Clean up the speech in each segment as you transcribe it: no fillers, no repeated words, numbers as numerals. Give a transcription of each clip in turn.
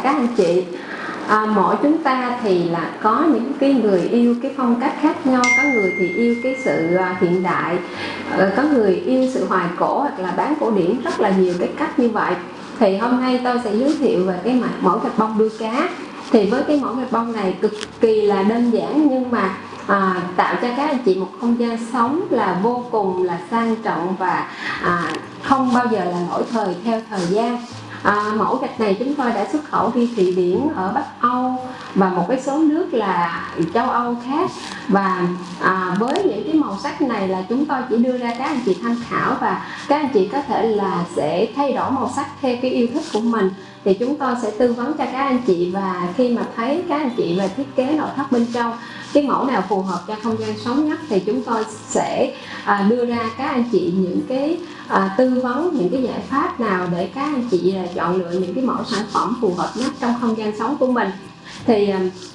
các anh chị. Mỗi chúng ta thì là có những cái người yêu cái phong cách khác nhau, có người thì yêu cái sự hiện đại, có người yêu sự hoài cổ hoặc là bán cổ điển, rất là nhiều cái cách như vậy. Thì hôm nay tôi sẽ giới thiệu về cái mẫu gạch bông đuôi cá. Thì với cái mẫu gạch bông này cực kỳ là đơn giản, nhưng mà tạo cho các anh chị một không gian sống là vô cùng là sang trọng và không bao giờ là lỗi thời theo thời gian. Mẫu gạch này chúng tôi đã xuất khẩu đi Thụy Điển ở Bắc Âu và một cái số nước là châu Âu khác. Và với những cái màu sắc này là chúng tôi chỉ đưa ra các anh chị tham khảo, và các anh chị có thể là sẽ thay đổi màu sắc theo cái yêu thích của mình. Thì chúng tôi sẽ tư vấn cho các anh chị, và khi mà thấy các anh chị về thiết kế nội thất bên trong cái mẫu nào phù hợp cho không gian sống nhất thì chúng tôi sẽ đưa ra các anh chị những cái tư vấn, những cái giải pháp nào để các anh chị chọn lựa những cái mẫu sản phẩm phù hợp nhất trong không gian sống của mình. Thì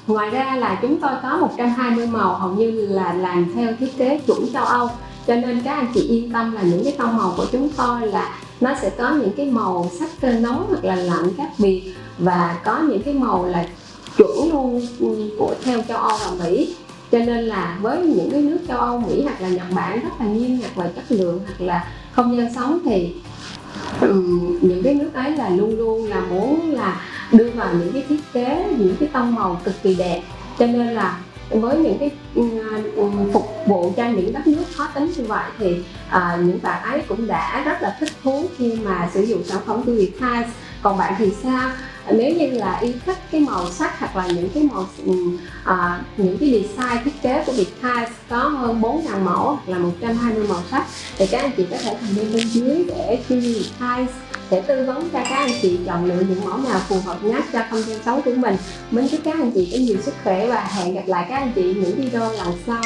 ngoài ra là chúng tôi có 120 màu, hầu như là làm theo thiết kế chuẩn châu Âu, cho nên các anh chị yên tâm là những cái tông màu của chúng tôi là nó sẽ có những cái màu sắc nóng hoặc là lạnh khác biệt, và có những cái màu là chuẩn luôn của theo châu Âu và Mỹ. Cho nên là với những cái nước châu Âu, Mỹ hoặc là Nhật Bản rất là nghiêm ngặt về chất lượng hoặc là không gian sống, thì những cái nước ấy là luôn luôn là muốn là đưa vào những cái thiết kế, những cái tông màu cực kỳ đẹp. Cho nên là với những cái phục vụ cho những đất nước khó tính như vậy thì những bạn ấy cũng đã rất là thích thú khi mà sử dụng sản phẩm của Viettiles. Còn bạn thì sao? Nếu như là yêu thích cái màu sắc hoặc là những cái màu những cái design thiết kế của Viettiles có hơn 4.000 mẫu hoặc là 120 màu sắc, thì các anh chị có thể comment bên dưới để khi Viettiles sẽ tư vấn cho các anh chị chọn lựa những mẫu nào phù hợp nhất cho không gian sống của mình. Mến chúc các anh chị có nhiều sức khỏe và hẹn gặp lại các anh chị những video lần sau.